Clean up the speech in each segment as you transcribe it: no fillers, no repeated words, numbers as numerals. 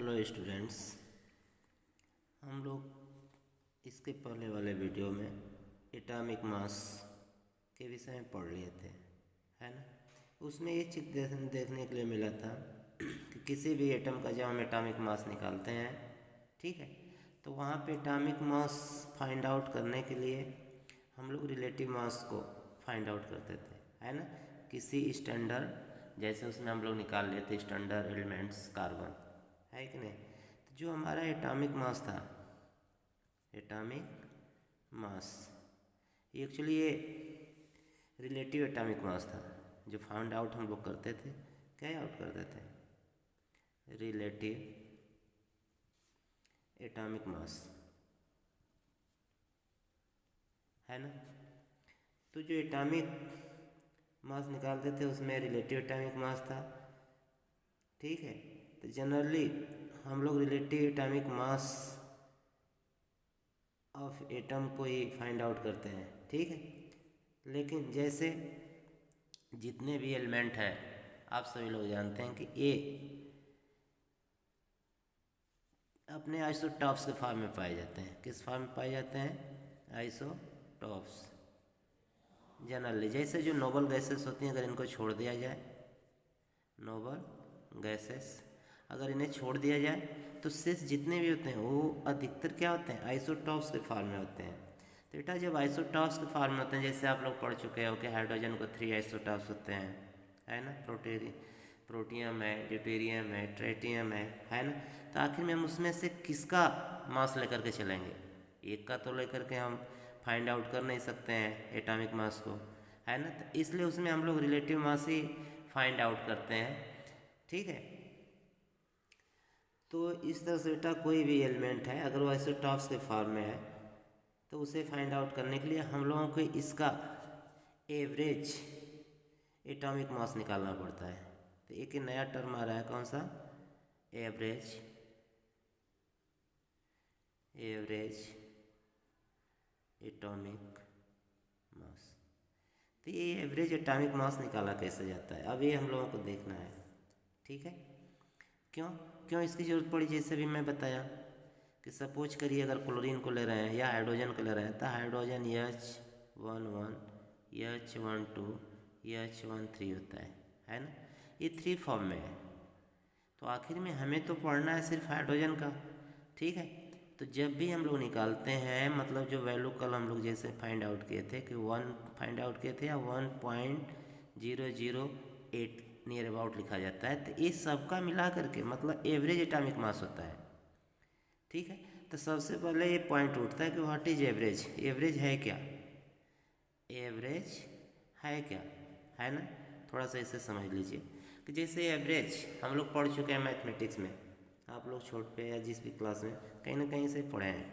Hello students, हम लोग इसके पहले वाले वीडियो में एटॉमिक मास के विषय में पढ़ लिए थे, है ना। उसमें ये चीज़ देखने के लिए मिला था कि किसी भी एटम का जब हम एटॉमिक मास निकालते हैं, ठीक है, तो वहाँ पे एटॉमिक मास फाइंड आउट करने के लिए हम लोग रिलेटिव मास को फाइंड आउट करते थे, है ना। किसी स्टैंडर्ड, जैसे उसमें हम लोग निकाल लेते स्टैंडर्ड एलिमेंट्स कार्बन, है कि नहीं। तो जो हमारा एटॉमिक मास था, एटॉमिक मास एक्चुअली ये रिलेटिव एटॉमिक मास था। जो फाइंड आउट हम लोग करते थे, क्या आउट करते थे, रिलेटिव एटॉमिक मास, है ना। तो जो एटॉमिक मास निकालते थे उसमें रिलेटिव एटॉमिक मास था, ठीक है। तो जनरली हम लोग relative atomic mass of atom को ही फाइंड आउट करते हैं, ठीक है। लेकिन जैसे जितने भी एलिमेंट हैं, आप सभी लोग जानते हैं कि ये अपने आइसोटॉप्स के फॉर्म में पाए जाते हैं। किस फॉर्म में पाए जाते हैं? आइसोटॉप्स। जनरली जैसे जो नोबल गैसेस होती हैं, अगर इनको छोड़ दिया जाए, नोबल गैसेस अगर इन्हें छोड़ दिया जाए तो शेष जितने भी होते हैं वो अधिकतर क्या होते हैं, आइसोटॉप्स के फॉर्म में होते हैं। तो बेटा जब आइसोटॉप्स के फॉर्म में होते हैं, जैसे आप लोग पढ़ चुके हो कि हाइड्रोजन को 3 आइसोटॉप्स होते हैं, है ना। प्रोटियम है, ड्यूटेरियम है, ट्रेटियम है ना। तो आखिर में हम उसमें से किसका मास लेकर के चलेंगे? एक का तो लेकर के हम फाइंड आउट कर नहीं सकते हैं एटॉमिक मास को, है ना। तो इसलिए उसमें हम लोग रिलेटिव मास ही फाइंड आउट करते हैं, ठीक है। तो इस तरह से बेटा कोई भी एलिमेंट है अगर वो आइसोटॉप्स के फॉर्म में है तो उसे फाइंड आउट करने के लिए हम लोगों को इसका एवरेज एटॉमिक मास निकालना पड़ता है। तो एक नया टर्म आ रहा है, कौन सा? एवरेज एटॉमिक मास। तो ये एवरेज एटॉमिक मास निकाला कैसे जाता है, अब ये हम लोगों को देखना है, ठीक है। क्यों इसकी ज़रूरत पड़ी? जैसे भी मैं बताया कि सपोज करिए अगर क्लोरीन को ले रहे हैं या हाइड्रोजन को ले रहे हैं, तो हाइड्रोजन H11, H12, H13 होता है ना। ये 3 फॉर्म में है। तो आखिर में हमें तो पढ़ना है सिर्फ हाइड्रोजन का, ठीक है। तो जब भी हम लोग निकालते हैं, मतलब जो वैल्यू कल हम लोग जैसे फाइंड आउट किए थे कि 1 फाइंड आउट किए थे या 1.008 नियर अबाउट लिखा जाता है, तो इस सब का मिला करके मतलब एवरेज एटॉमिक मास होता है, ठीक है। तो सबसे पहले ये पॉइंट उठता है कि व्हाट इज एवरेज। एवरेज है क्या? एवरेज है क्या, है ना। थोड़ा सा इसे समझ लीजिए कि जैसे एवरेज हम लोग पढ़ चुके हैं मैथमेटिक्स में, आप लोग छोट पे या जिस भी क्लास में कहीं ना कहीं से पढ़े हैं।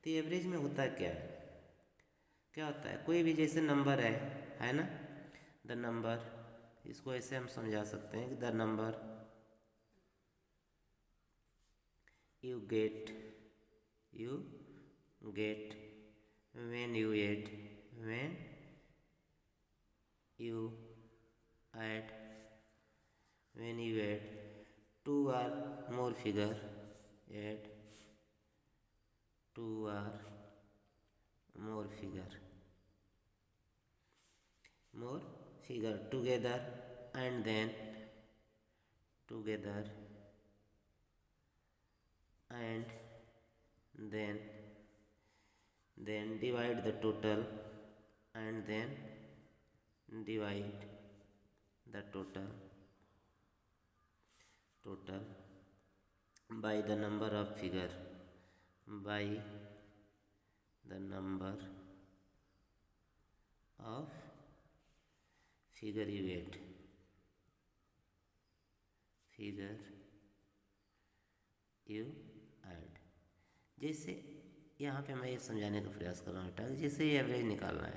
तो एवरेज में होता है क्या होता है, कोई भी जैसे नंबर है ना। द नंबर, इसको ऐसे हम समझा सकते हैं कि the number you get when you add two or more figure, add two or more figure together and then divide the total and then divide the total by the number of figure, by the number of figure you add, जैसे यहाँ पे मैं ये समझाने का प्रयास कर रहा हूँ बेटा, जैसे ये एवरेज निकालना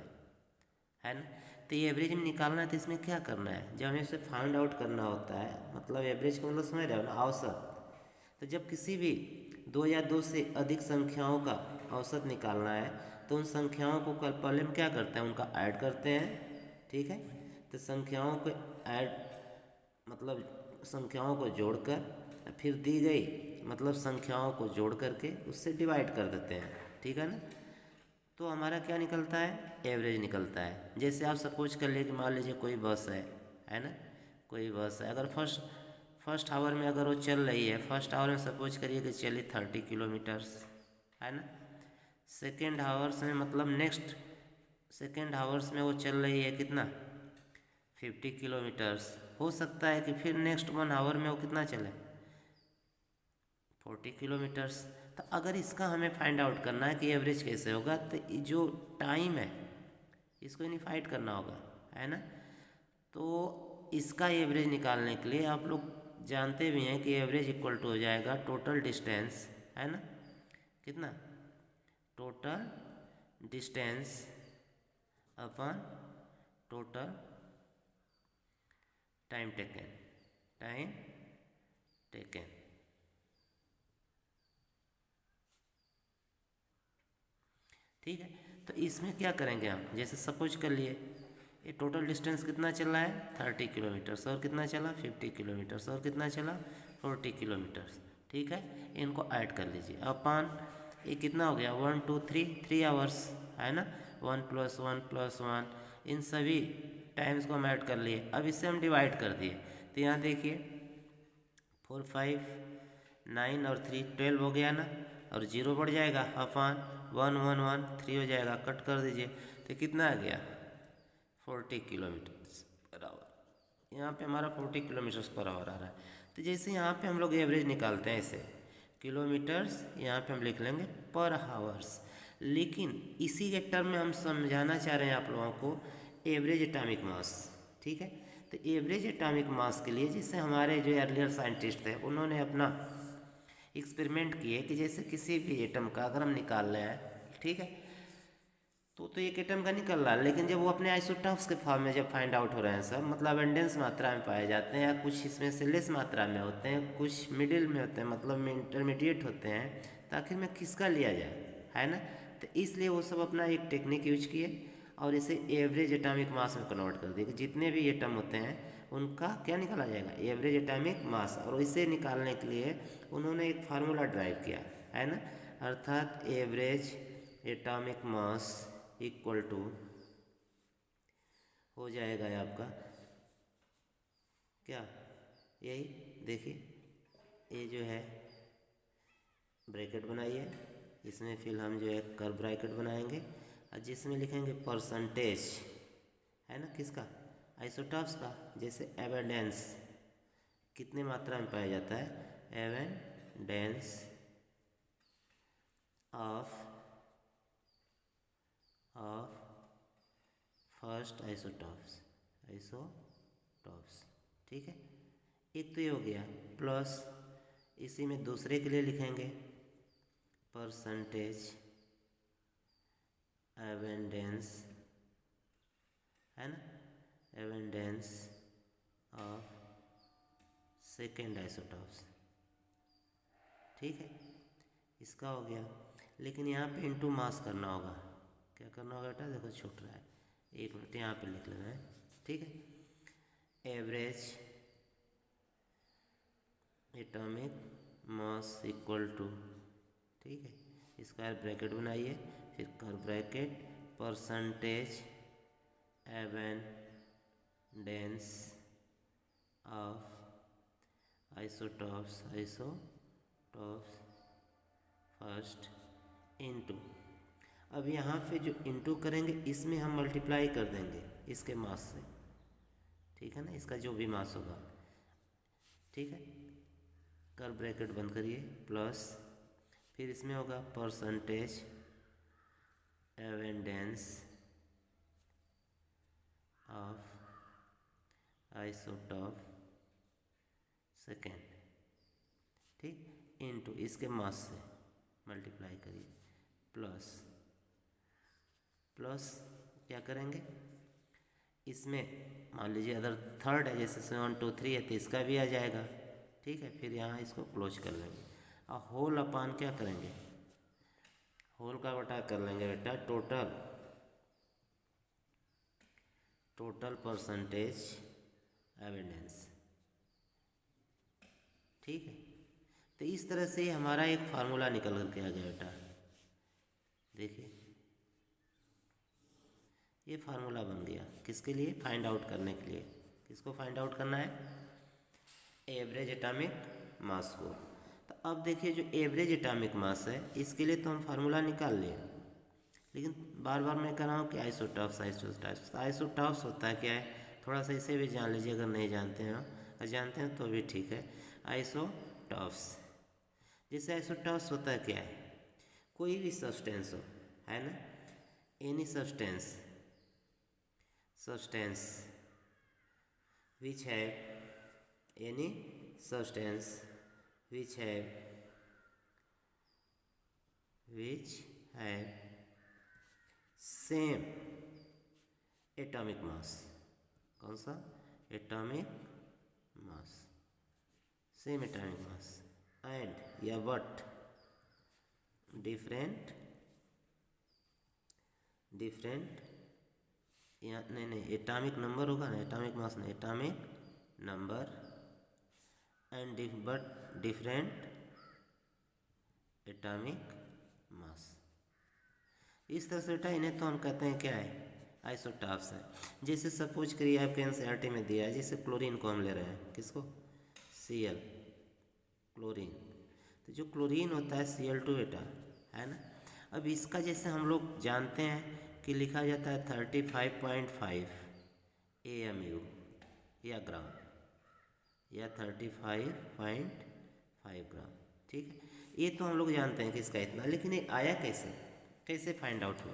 है ना। तो ये एवरेज में निकालना है तो इसमें क्या करना है, जब हमें इसे फाइंड आउट करना होता है, मतलब एवरेज का मतलब समझ रहे हो ना, औसत। तो जब किसी भी 2 या 2 से अधिक संख्याओं का औसत निकालना है तो उन संख्याओं को पहले हम क्या करते हैं, उनका ऐड करते हैं, ठीक है। तो संख्याओं को ऐड मतलब संख्याओं को जोड़कर फिर दी गई मतलब संख्याओं को जोड़ करके उससे डिवाइड कर देते हैं, ठीक है ना। तो हमारा क्या निकलता है, एवरेज निकलता है। जैसे आप सपोज कर लिए कि मान लीजिए कोई बस है ना, कोई बस है, अगर फर्स्ट आवर में अगर वो चल रही है, फर्स्ट आवर में सपोज करिए कि चली 30 किलोमीटर्स, है ना। सेकेंड आवर्स में मतलब नेक्स्ट सेकेंड आवर्स में वो चल रही है कितना, 50 किलोमीटर्स। हो सकता है कि फिर नेक्स्ट 1 आवर में वो कितना चले, 40 किलोमीटर्स। तो अगर इसका हमें फाइंड आउट करना है कि एवरेज कैसे होगा, तो जो टाइम है इसको यूनिफाइड करना होगा, है ना। तो इसका एवरेज निकालने के लिए आप लोग जानते भी हैं कि एवरेज इक्वल टू हो जाएगा टोटल डिस्टेंस, है ना, कितना, total distance upon total time taken. ठीक है। तो इसमें क्या करेंगे हम, जैसे सपोज कर लिए ये टोटल डिस्टेंस कितना चल रहा है, 30 किलोमीटर्स, और कितना चला 50 किलोमीटर्स, और कितना चला 40 किलोमीटर्स। ठीक है, इनको ऐड कर लीजिए अपान ये कितना हो गया 1 2 3 आवर्स, है ना। 1 + 1 + 1 इन सभी टाइम्स को हम ऐड कर लिए। अब इससे हम डिवाइड कर दिए, तो यहाँ देखिए 4 5 9 और 3 12 हो गया ना, और 0 बढ़ जाएगा अपान 1 1 1 3 हो जाएगा, कट कर दीजिए तो कितना आ गया 40 किलोमीटर्स पर आवर। यहाँ पे हमारा 40 किलोमीटर्स पर आवर आ रहा है। तो जैसे यहाँ पे हम लोग एवरेज निकालते हैं ऐसे किलोमीटर्स, यहाँ पे हम लिख लेंगे पर हावर्स। लेकिन इसी के टर्म में हम समझाना चाह रहे हैं आप लोगों को एवरेज एटॉमिक मास। ठीक है, तो एवरेज एटॉमिक मास के लिए जैसे हमारे जो अर्लियर साइंटिस्ट थे उन्होंने अपना एक्सपेरिमेंट किए कि जैसे किसी भी एटम का अगर हम निकाल रहे हैं, ठीक है, तो एक एटम का निकल रहा है, लेकिन जब वो अपने आइसोटॉप्स के फॉर्म में जब फाइंड आउट हो रहे हैं सब, मतलब एबंडेंस मात्रा में पाए जाते हैं, या कुछ इसमें से लेस मात्रा में होते हैं, कुछ मिडिल में होते हैं, मतलब इंटरमीडिएट होते हैं, तो आखिर में किसका लिया जाए, है ना। तो इसलिए वो सब अपना एक टेक्निक यूज किए और इसे एवरेज एटॉमिक मास में कन्वर्ट कर दिए कि जितने भी एटम होते हैं उनका क्या निकाला जाएगा, एवरेज एटॉमिक मास। और इसे निकालने के लिए उन्होंने एक फार्मूला ड्राइव किया, है ना, अर्थात average atomic mass equal to हो जाएगा आपका क्या, यही देखिए ये जो है ब्रैकेट बनाइए, इसमें फिर हम जो है कर्व ब्रैकेट बनाएंगे और जिसमें लिखेंगे परसेंटेज, है ना, किसका, आइसोटॉप्स का। जैसे एबंडेंस कितने मात्रा में पाया जाता है, एबंडेंस ऑफ फर्स्ट आइसोटॉप्स, ठीक है। एक तो ये हो गया, प्लस इसी में दूसरे के लिए लिखेंगे परसेंटेज एबंडेंस, है ना, एबंडेंस ऑफ सेकेंड आइसोटॉप्स। ठीक है, इसका हो गया। लेकिन यहाँ पे इनटू मास करना होगा, क्या करना होगा बेटा, देखो छूट रहा है, एक मिनट यहाँ पे लिख लेना है, ठीक है। Average atomic mass equal to, ठीक है, स्क्वायर ब्रैकेट बनाइए, फिर curve bracket percentage abundance of isotopes first into. अब यहाँ पे जो इनटू करेंगे इसमें हम मल्टीप्लाई कर देंगे इसके मास से, ठीक है ना, इसका जो भी मास होगा, ठीक है। कर्व ब्रैकेट बंद करिए, प्लस फिर इसमें होगा percentage abundance of isotope second, ठीक, इनटू इसके मास से मल्टीप्लाई करिए, प्लस क्या करेंगे, इसमें मान लीजिए अगर थर्ड है, जैसे 1 2 3 है, तो इसका भी आ जाएगा, ठीक है। फिर यहाँ इसको क्लोज कर लेंगे और होल अपान क्या करेंगे, होल का बटा कर लेंगे बेटा टोटल परसेंटेज एबंडेंस, ठीक है। तो इस तरह से हमारा एक फार्मूला निकल करके आ गया बेटा। देखिए ये फार्मूला बन गया किसके लिए, फाइंड आउट करने के लिए। किसको फाइंड आउट करना है, एवरेज एटॉमिक मास को। तो अब देखिए जो एवरेज एटॉमिक मास है इसके लिए तो हम फार्मूला निकाल लिए, लेकिन बार बार मैं कह रहा हूँ कि आइसोटॉप्स आइसोटॉप्स आइसोटॉप्स होता है क्या है, थोड़ा सा इसे भी जान लीजिए अगर नहीं जानते हैं, और जानते हैं तो भी ठीक है। आइसोटॉप्स, जैसे आइसोटॉप्स होता है क्या है, कोई भी सब्सटेंस हो, है ना, any substance which have any substance which have same atomic mass, कौन सा, atomic mass, same atomic mass, and या बट डिफरेंट या नहीं एटॉमिक नंबर होगा ना, एटॉमिक मास नहीं, atomic number and but different atomic mass. इस तरह से बेटा इन्हें तो हम कहते हैं क्या है, आइसोटॉप्स है। जैसे सपोज करिए आपके एनसीईआरटी में दिया है, जैसे क्लोरीन को हम ले रहे हैं, किसको, Cl, क्लोरीन। तो जो क्लोरीन होता है Cl2 बेटा, है ना। अब इसका जैसे हम लोग जानते हैं कि लिखा जाता है 35.5 AMU या ग्राम, या 35.5 ग्राम, ठीक है। ये तो हम लोग जानते हैं कि इसका इतना, लेकिन ये आया कैसे फाइंड आउट हुआ।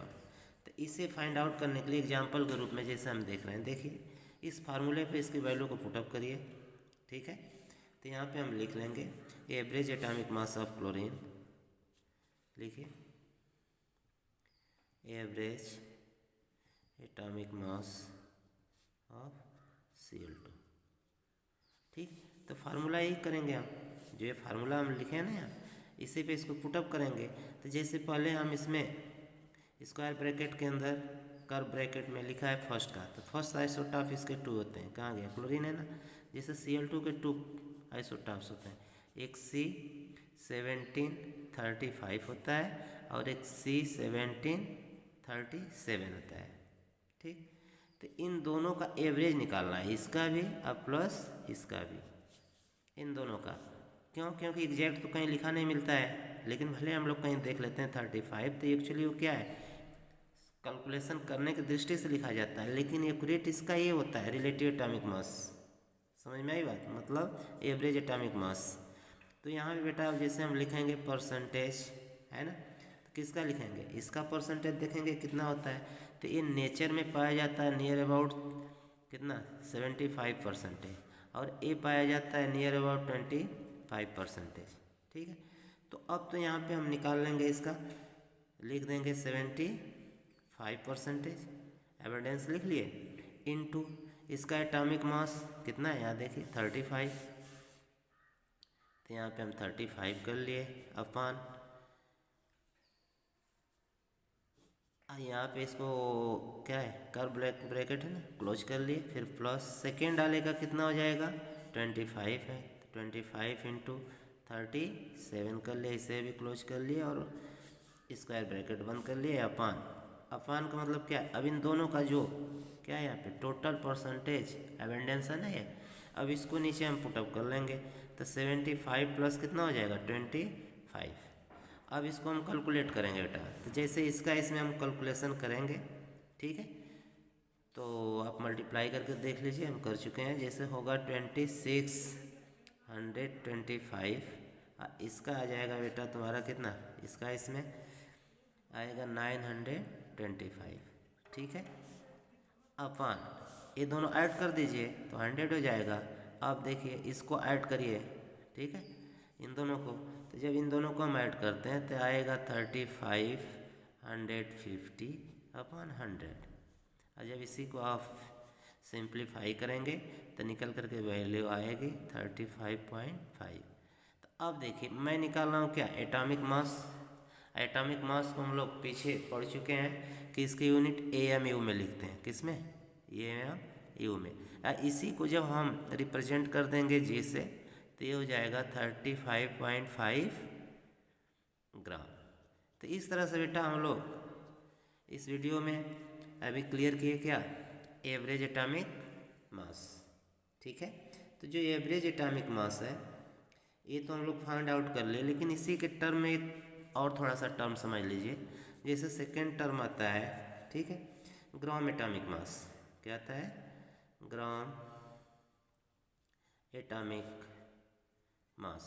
तो इसे फाइंड आउट करने के लिए एग्जाम्पल के रूप में जैसे हम देख रहे हैं, देखिए इस फार्मूले पे इसकी वैल्यू को पुटअप करिए, ठीक है। तो यहाँ पे हम लिख लेंगे average atomic mass of chlorine, लिखिए average atomic mass of Cl2, ठीक। तो फार्मूला यही करेंगे हम, जो ये फार्मूला हम लिखे हैं ना यहाँ, इसी पे इसको पुटअप करेंगे। तो जैसे पहले हम इसमें स्क्वायर ब्रैकेट के अंदर कर्व ब्रैकेट में लिखा है फर्स्ट का, तो फर्स्ट आइसोटॉप इसके 2 होते हैं, कहाँ गया, क्लोरीन है ना। जैसे Cl2 के 2 आइसोटॉप्स होते हैं, एक C1735 होता है और एक C1737 होता है, ठीक। तो इन दोनों का एवरेज निकालना है, इसका भी और प्लस इसका भी, इन दोनों का। क्यों, क्योंकि एग्जैक्ट तो कहीं लिखा नहीं मिलता है, लेकिन भले हम लोग कहीं देख लेते हैं 35, तो एक्चुअली वो क्या है, कैलकुलेशन करने की दृष्टि से लिखा जाता है, लेकिन एक्यूरेट इसका ये होता है रिलेटिव एटॉमिक मास। समझ में आई बात, मतलब एवरेज एटॉमिक मास। तो यहाँ भी बेटा जैसे हम लिखेंगे परसेंटेज, है ना, तो किसका लिखेंगे, इसका परसेंटेज देखेंगे कितना होता है। तो ये नेचर में पाया जाता है नियर अबाउट कितना 75%, और ये पाया जाता है नियर अबाउट 25%, ठीक है। तो अब तो यहाँ पे हम निकाल लेंगे इसका, लिख देंगे 75%, एविडेंस लिख लिए, इनटू इसका एटॉमिक मास कितना है, यहाँ देखिए 35, तो यहाँ पे हम 35 कर लिए, अपान यहाँ पे इसको क्या है, कर्व ब्रैकेट है ना, क्लोज कर लिए, फिर प्लस सेकेंड डालेगा कितना हो जाएगा 25 है, 25 इंटू 37 कर लिए, इसे भी क्लोज कर लिए और स्क्वायर ब्रैकेट बंद कर लिए, अपान का मतलब क्या है, अब इन दोनों का जो क्या है यहाँ पे टोटल परसेंटेज एवेंडेंस है ना ये, अब इसको नीचे हम पुटअप कर लेंगे। तो 75 प्लस कितना हो जाएगा 25। अब इसको हम कैलकुलेट करेंगे बेटा, तो जैसे इसका इसमें हम कैलकुलेशन करेंगे, ठीक है। तो आप मल्टीप्लाई करके देख लीजिए, हम कर चुके हैं। जैसे होगा 2625, इसका आ जाएगा बेटा तुम्हारा कितना, इसका इसमें आएगा 925, ठीक है। अपान ये दोनों ऐड कर दीजिए तो 100 हो जाएगा। अब देखिए इसको ऐड करिए, ठीक है, इन दोनों को। तो जब इन दोनों को हम ऐड करते हैं तो आएगा 3550 अपॉन 100, और जब इसी को आप सिंप्लीफाई करेंगे तो निकल करके वैल्यू आएगी 35.5। तो अब देखिए मैं निकाल रहा हूँ क्या, एटॉमिक मास। एटॉमिक मास को हम लोग पीछे पढ़ चुके हैं कि इसकी यूनिट AMU में लिखते हैं, किस में, AMU में। इसी को जब हम रिप्रेजेंट कर देंगे G से, तो ये हो जाएगा 35.5 ग्राम। तो इस तरह से बेटा हम लोग इस वीडियो में अभी क्लियर किए क्या, एवरेज एटॉमिक मास। ठीक है, तो जो एवरेज एटॉमिक मास है ये तो हम लोग फाइंड आउट कर लिए, लेकिन इसी के टर्म में एक और थोड़ा सा टर्म समझ लीजिए। जैसे सेकेंड टर्म आता है, ठीक है, ग्राम एटॉमिक मास। क्या आता है? Gram atomic mass.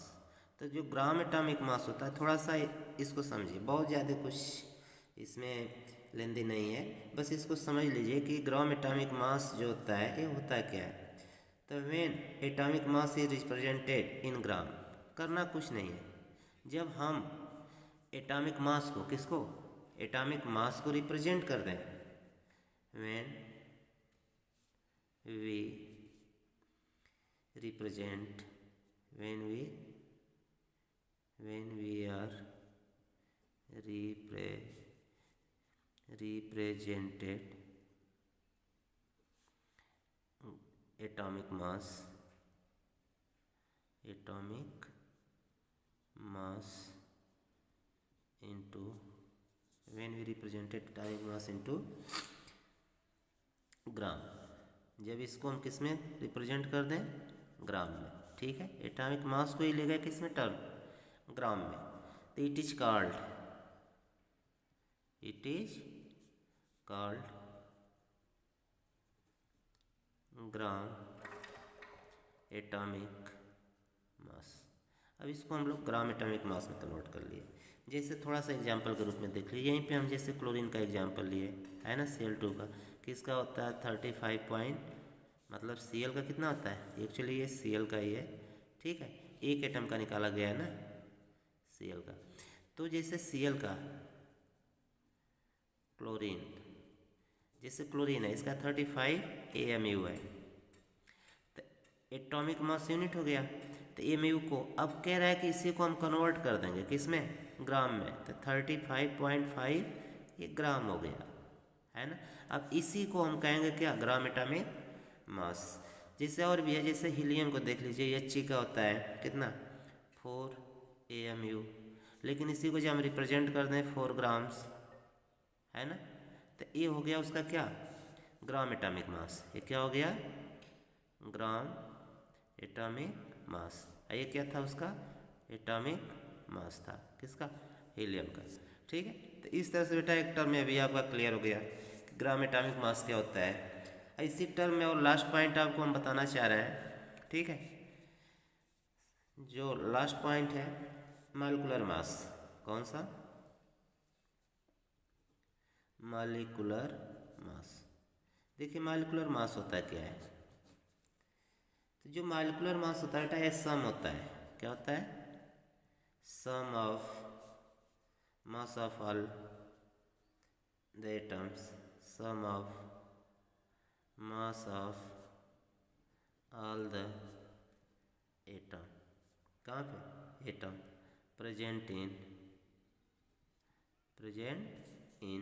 तो जो ग्राम एटॉमिक मास होता है, थोड़ा सा इसको समझिए, बहुत ज़्यादा कुछ इसमें लेंदी नहीं है, बस इसको समझ लीजिए कि ग्राम एटॉमिक मास जो होता है ये होता क्या है। तो when atomic mass is represented in gram, करना कुछ नहीं है। जब हम एटॉमिक मास को, किसको? एटॉमिक मास को रिप्रेजेंट कर दें, when we represent, when we are represented atomic mass into, when we represented atomic mass into ग्राम, जब इसको हम किस में रिप्रेजेंट कर दें? ग्राम में। ठीक है, एटॉमिक मास को ही ले गए किस में? टर्म, ग्राम में। तो it is called gram atomic mass. अब इसको हम लोग ग्राम एटॉमिक मास में कन्वर्ट कर लिए। जैसे थोड़ा सा एग्जांपल के रूप में देख लीजिए, यहीं पे हम जैसे क्लोरीन का एग्जांपल लिए, है ना, Cl2 का, किसका होता है 35 पॉइंट, मतलब Cl का कितना होता है? एक्चुअली ये Cl का ही है, ठीक है, एक एटम का निकाला गया है ना Cl का। तो जैसे Cl का क्लोरीन, जैसे क्लोरीन है, इसका 35 AMU है, तो एटॉमिक मास यूनिट हो गया। तो AMU को अब कह रहा है कि इसी को हम कन्वर्ट कर देंगे किस में? ग्राम में। तो 35.5 ये ग्राम हो गया, है ना। अब इसी को हम कहेंगे क्या? Gram atomic mass. जैसे और भी है, जैसे हीलियम को देख लीजिए, He का होता है कितना? 4 AMU, लेकिन इसी को जब हम रिप्रेजेंट कर दें 4 ग्राम्स, है ना, तो ये हो गया उसका क्या? Gram atomic mass. ये क्या हो गया? Gram atomic mass. ये क्या था उसका? एटॉमिक मास था, किसका? हीलियम का। ठीक है, तो इस तरह से बेटा एक टर्म में भी आपका क्लियर हो गया कि ग्राम एटॉमिक मास क्या होता है। इसी टर्म में और लास्ट पॉइंट आपको हम बताना चाह रहे हैं, ठीक है, जो लास्ट पॉइंट है मॉलिक्यूलर मास। कौन सा? Molecular mass. देखिए मॉलिक्यूलर मास होता है क्या है? तो जो मॉलिक्यूलर मास होता है बेटा, ये सम होता है। क्या होता है? Sum of mass of all the atoms, sum of mass of all the atom. कहाँ पे? Atom present in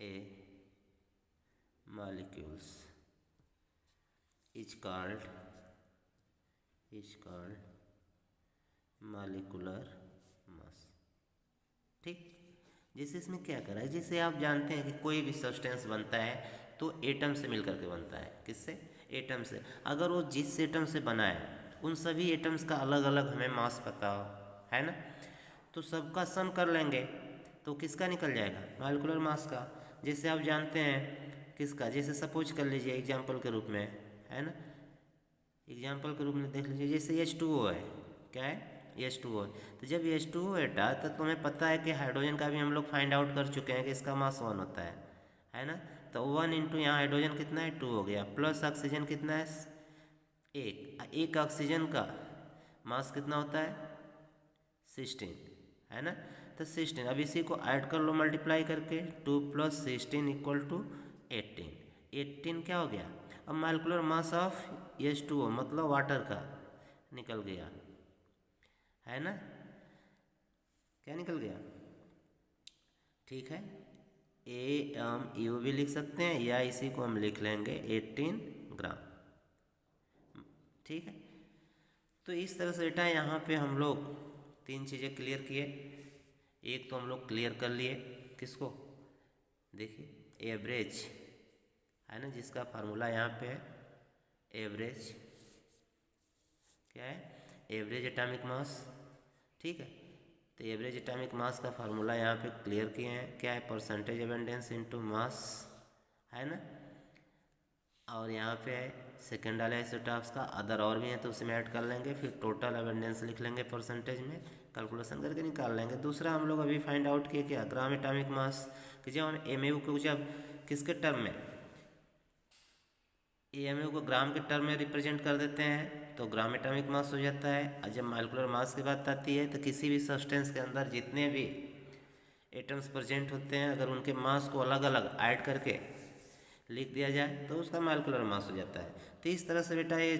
a molecules is called molecular mass। ठीक, जैसे इसमें क्या करा है, जैसे आप जानते हैं कि कोई भी सब्सटेंस बनता है तो एटम से मिलकर के बनता है। किससे? एटम से। अगर वो जिस एटम से बना है उन सभी एटम्स का अलग अलग हमें मास पता हो, है ना, तो सबका सम कर लेंगे तो किसका निकल जाएगा? मॉलिक्यूलर मास का। जैसे आप जानते हैं किसका, जैसे सपोज कर लीजिए एग्जाम्पल के रूप में, है ना, एग्जाम्पल के रूप में देख लीजिए, जैसे H2O है। क्या है? H2O है। तो जब H2O है तो तुम्हें पता है कि हाइड्रोजन का भी हम लोग फाइंड आउट कर चुके हैं कि इसका मास 1 होता है ना। तो 1 इंटू यहाँ हाइड्रोजन कितना है? 2 हो गया, प्लस ऑक्सीजन कितना है? 1 ऑक्सीजन का मास कितना होता है? 16, है ना। तो 16, अब इसी को ऐड कर लो मल्टीप्लाई करके, 2 + 16 = 18। 18 क्या हो गया? अब मॉलिक्यूलर मास ऑफ H2O मतलब वाटर का निकल गया, है ना। क्या निकल गया? ठीक है, AMU भी लिख सकते हैं या इसी को हम लिख लेंगे 18 ग्राम। ठीक है, तो इस तरह से बेटा यहाँ पे हम लोग 3 चीज़ें क्लियर किए। एक तो हम लोग क्लियर कर लिए, किसको, देखिए एवरेज है ना, जिसका फार्मूला यहाँ पे है एवरेज, क्या है, एवरेज एटॉमिक मास। ठीक है, तो एवरेज एटॉमिक मास का फार्मूला यहाँ पे क्लियर किए हैं, क्या है, परसेंटेज अबेंडेंस इनटू मास, है ना। और यहाँ पे है सेकेंड वाले आइसोटॉप्स का, अदर और भी हैं तो उसमें ऐड कर लेंगे, फिर टोटल अबेंडेंस लिख लेंगे परसेंटेज में, कैलकुलेशन करके निकाल लेंगे। दूसरा हम लोग अभी फाइंड आउट किए क्या, ग्राम एटॉमिक मास, कि जब हम एमयू को जब किसके टर्म में, एमयू को ग्राम के टर्म में रिप्रेजेंट कर देते हैं तो ग्राम एटॉमिक मास हो जाता है। और जब मॉलिक्यूलर मास की बात आती है तो किसी भी सब्सटेंस के अंदर जितने भी एटम्स प्रेजेंट होते हैं, अगर उनके मास को अलग अलग ऐड करके लिख दिया जाए तो उसका मॉलिक्यूलर मास हो जाता है। तो इस तरह से बेटा ये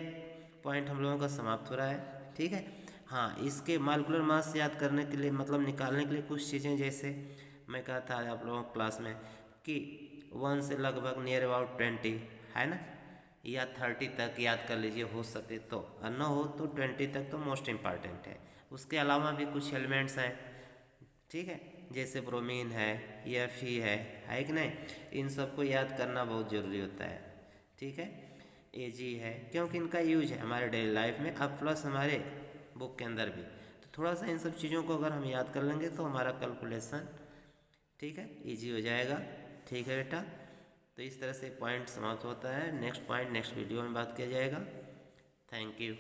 पॉइंट हम लोगों का समाप्त हो रहा है। ठीक है, हाँ, इसके मॉलिक्यूलर मास याद करने के लिए, मतलब निकालने के लिए कुछ चीज़ें, जैसे मैं कहा था आप लोगों क्लास में कि 1 से लगभग नियर अबाउट 20, है ना, या 30 तक याद कर लीजिए हो सके तो, और न हो तो 20 तक तो मोस्ट इम्पॉर्टेंट है। उसके अलावा भी कुछ एलिमेंट्स हैं, ठीक है, जैसे ब्रोमीन है, Fe है कि नहीं, इन सबको याद करना बहुत ज़रूरी होता है। ठीक है, Ag है, क्योंकि इनका यूज है हमारे डेली लाइफ में, अब प्लस हमारे बुक के अंदर भी, तो थोड़ा सा इन सब चीज़ों को अगर हम याद कर लेंगे तो हमारा कैलकुलेशन, ठीक है, ईजी हो जाएगा। ठीक है बेटा, तो इस तरह से पॉइंट समाप्त होता है। नेक्स्ट पॉइंट नेक्स्ट वीडियो में बात किया जाएगा। Thank you.